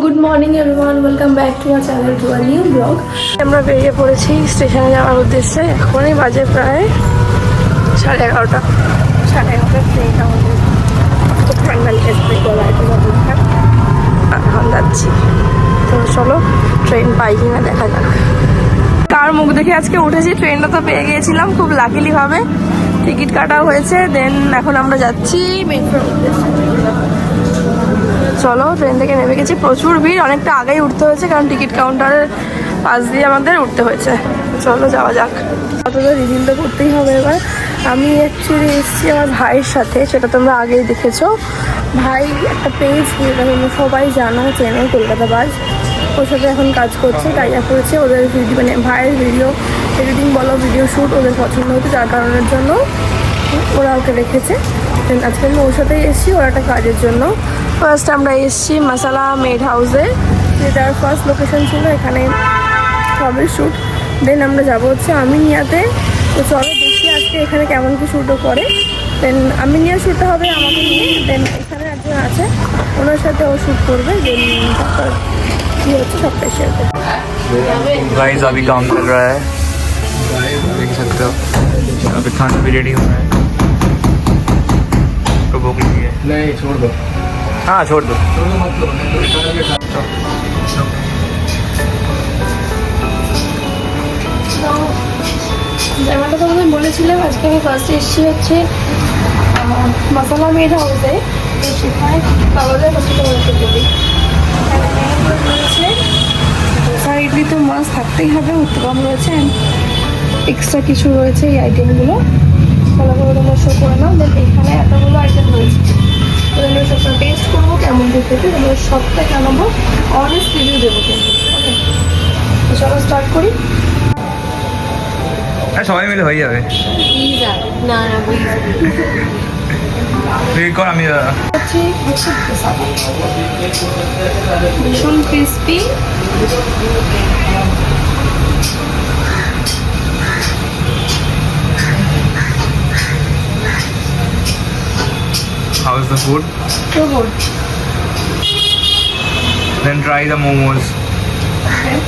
Good morning everyone, welcome back to our channel to a new blog. আমরা বেরিয়ে পড়েছি স্টেশনে যাওয়ার উদ্দেশ্যে। এখনই বাজে প্রায় 11:30। 11:30 ট্রেন আমাদের এখন যাচ্ছি। তো চলো ট্রেন পাই কিনা দেখা যাক। কার মুখ দেখে আজকে উঠেছি, ট্রেনটা তো পেয়ে গিয়েছিলাম খুব লাকিলি ভাবে, টিকিট কাটাও হয়েছে। দেন এখন আমরা যাচ্ছি মেট্রোর উদ্দেশ্যে। চলো ট্রেন থেকে নেমে গেছি, প্রচুর ভিড়, অনেকটা আগেই উঠতে হয়েছে কারণ টিকিট কাউন্টারের পাশ দিয়ে আমাদের উঠতে হয়েছে। চলো যাওয়া যাক। অতটা রিভিল তো করতেই হবে এবার। আমি অ্যাকচুয়ালি এসেছি আমার ভাইয়ের সাথে, সেটা তোমরা আগেই দেখেছো। ভাই একটা পেজ, যেটা তোমরা সবাই জানো, চেনো, কলকাতা বাস, ওর সাথে এখন কাজ করছে, টাই আপ করেছে। ওদের ভিডিও মানে ভাইয়ের ভিডিও এডিটিং বলো, ভিডিও শ্যুট ওদের পছন্দ হতো, যার কারণের জন্য ওরা ওকে রেখেছে। আজকে আমি ওর সাথেই এসেছি ওর একটা কাজের জন্য। ফার্স্ট আমরা এসেছি মশালা মেড হাউসে, যেটার ফার্স্ট লোকেশন ছিল এখানে সবের শ্যুট। দেন আমরা যাবো হচ্ছে আমিনিয়াতে। তো চলো দেখি আজকে এখানে কেমন কি শ্যুটও করে। দেন আমিনিয়া শ্যুটটা হবে আমাকে নিয়ে। দেন এখানে একজন আছে, ওনার সাথে ও শ্যুট করবে। দেন তারপর কী হচ্ছে সবটাই শেয়ার করবে। गाइस अभी काम कर रहा है, देख सकते हो। अभी खाना भी रेडी हो रहा है। तो भूख लगी है। नहीं छोड़ दो। हाँ छोड़ दो। যেমনটা তোমাদের বলেছিলাম, আজকে আমি ফার্স্টে এসেছি হচ্ছে মশালা মেড হাউসে। তো সেখানে পাওয়া যায় হচ্ছে তোমাদেরকে বলি, রয়েছে ধোসা ইডলি তো মাছ থাকতেই হবে, উত্তপম রয়েছে, এক্সট্রা কিছু রয়েছে এই আইটেমগুলো। ভালো করে তোমরা শো করে নাও। দেন এখানে এতগুলো আইটেম রয়েছে, তো আমরা সবটা টেস্ট করবো কেমন কি খেতে, তোমরা সবটা জানাবো, অনেস্ট রিভিউ দেবো কিন্তু। ওকে, তো চলো স্টার্ট করি। সবাই মিলে হয়ে যাবে। না না তুই কর, আমি ভীষণ crispy. How is the food? So good. Then try the momos. Okay.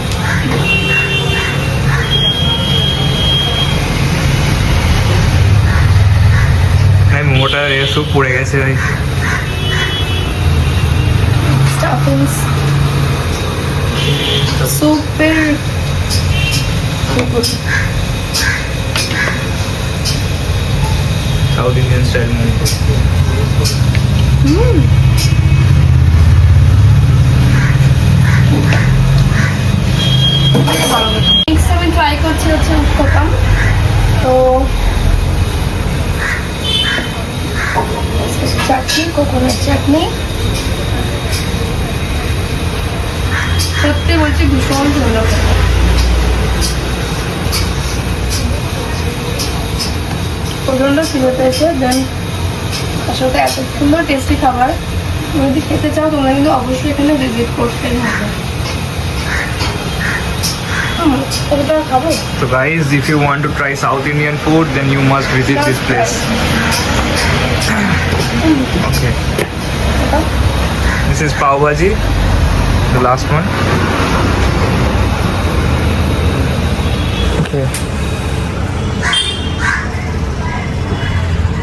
ভাই মোমোটা স্যুপ পড়ে গেছে ভাই। Stuffings. Super. South Indian style momo. Next আমি ট্রাই করছি হচ্ছে উত্তপম। তো চাটনি, কোকোনাট চাটনি, সত্যি বলছি ভীষণ ভালো। প্রচণ্ড খিদে পেয়েছে। দেন তার সাথে এত সুন্দর টেস্টি খাবার, তুমি যদি খেতে চাও তোমরা কিন্তু অবশ্যই এখানে ভিজিট করতেই হবে। খাবো। So guys, if you want to try South Indian food, then you must visit this place. Okay. This is pav bhaji, the last one. Okay.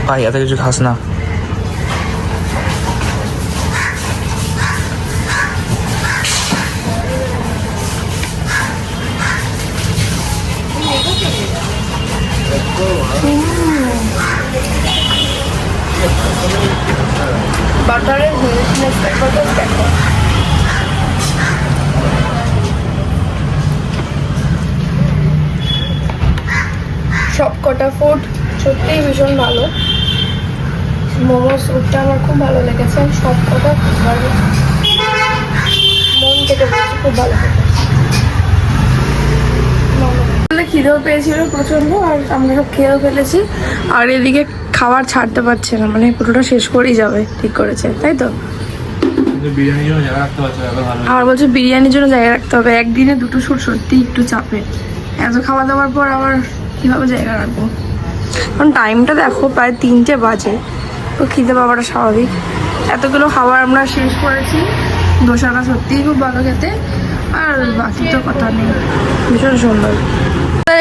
ভাই এত কিছু খাস না। বাটারের দেখো, সব কটা ফুড সত্যিই ভীষণ ভালো। মোমো স্যুপটা আমার খুব ভালো লেগেছে, সব কটা ভালো, মন থেকে বলছি খুব ভালো খেতে। খিদেও পেয়েছিল প্রচন্ড, আর আমরা সব খেয়েও ফেলেছি। আর এদিকে খাবার ছাড়তে পারছে না, মানে পুরোটা শেষ করেই যাবে ঠিক করেছে, তাই তো। আর বলছে বিরিয়ানির জন্য জায়গা রাখতে হবে। একদিনে দুটো শ্যুট সত্যি একটু চাপে, এত খাওয়া দাওয়ার পর আবার কীভাবে জায়গা রাখবো। কারণ টাইমটা দেখো প্রায় 3টে বাজে, তো খিদে পাওয়াটা স্বাভাবিক। এতগুলো খাবার আমরা শেষ করেছি। দোসাটা সত্যিই খুব ভালো খেতে, আর বাকি তো কথা নেই, ভীষণ সুন্দর।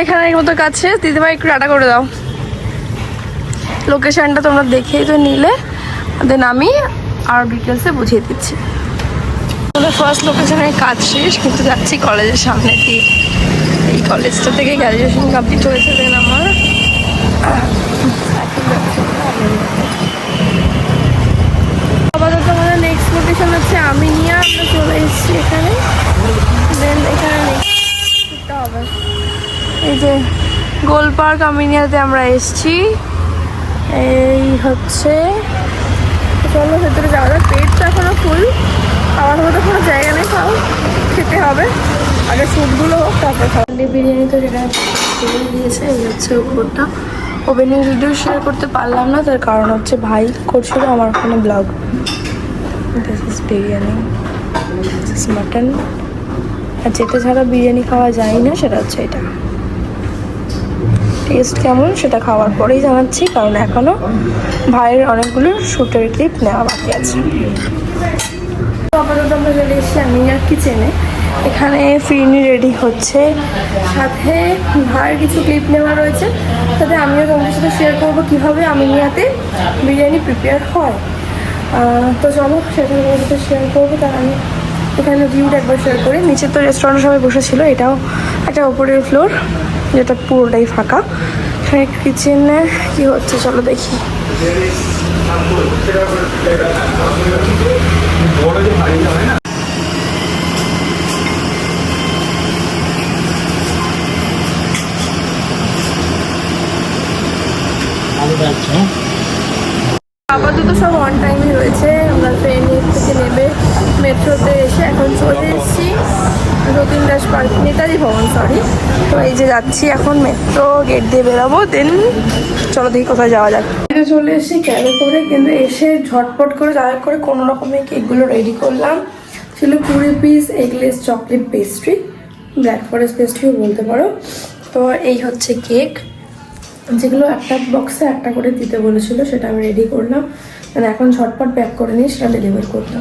এখানে এই মতো কাছে দিদিভাই একটু টাটা করে দাও। লোকেশনটা তোমরা দেখেই তো নিলে, দেন আমি আর ডিটেলসে বুঝিয়ে দিচ্ছি। আমাদের ফার্স্ট লোকেশনের কাজ শেষ, কিন্তু যাচ্ছি কলেজের সামনে দিয়ে। এই কলেজটা থেকে গ্র্যাজুয়েশন কমপ্লিট হয়েছে, দেন আমার আপাতত আমাদের নেক্সট লোকেশন হচ্ছে আমিনিয়া। আমরা চলে এসেছি এখানে, দেন এখানে নেক্সট হবে এই যে গোল পার্ক আমিনিয়াতে আমরা এসেছি। এই হচ্ছে, চলো ভেতরে যাওয়া যাক। পেট তো এখনো ফুল, খাওয়ার মতো কোনো জায়গা নেই, খাও খেতে হবে, আগে স্যুপগুলো হোক তারপর খাওয়া। বিরিয়ানি তো যেটা খেয়ে দিয়েছে, এই হচ্ছে উপরটা। ওভেনিং ভিডিও শেয়ার করতে পারলাম না, তার কারণ হচ্ছে ভাই করছিল আমার ওখানে blog. This is biryani, this is mutton. আর যেটা ছাড়া বিরিয়ানি খাওয়া যায় না সেটা হচ্ছে এটা। টেস্ট কেমন সেটা খাওয়ার পরেই জানাচ্ছি, কারণ এখনও ভাইয়ের অনেকগুলো শ্যুটের ক্লিপ নেওয়া বাকি আছে। আপাতত আমরা চলে এসেছি আমিনিয়ার কিচেনে। এখানে ফিরনি রেডি হচ্ছে, সাথে ভাইয়ের কিছু ক্লিপ নেওয়া রয়েছে, সাথে আমিও তোমাদের সাথে শেয়ার করবো কীভাবে আমিনিয়াতে বিরিয়ানি প্রিপেয়ার হয়। তো চলো সেটা তোমাদের সাথে শেয়ার করবো। তার আমি এখানে ভিউটা একবার শেয়ার করি। নিচে তো রেস্টুরেন্টে সবাই বসেছিল, এটাও একটা ওপরের ফ্লোর যেটা পুরোটাই ফাঁকা। এখানে কিচেনে কী হচ্ছে চলো দেখি। আপাতত সব অন টাইমে রয়েছে। আমরা ট্রেন থেকে নেবে মেট্রোতে এসে এখন চলে এসেছি যতীন দাস পার্ক, নেতাজি ভবন সরি। তো এই যে যাচ্ছি এখন, মেট্রো গেট দিয়ে বেরোবো, দেন চলো দেখি কোথায় যাওয়া যাক। চলে এসেছি ক্যাবে করে, কিন্তু এসে ঝটপট করে যা করে কোনো রকমে কেকগুলো রেডি করলাম। ছিল 20 piece eggless chocolate pastry, black forest পেস্ট্রিও বলতে পারো। তো এই হচ্ছে কেক, যেগুলো একটা বক্সে একটা করে দিতে বলেছিল, সেটা আমি রেডি করলাম। মানে এখন ঝটপট প্যাক করে নিয়ে সেটা ডেলিভার করতে হবে।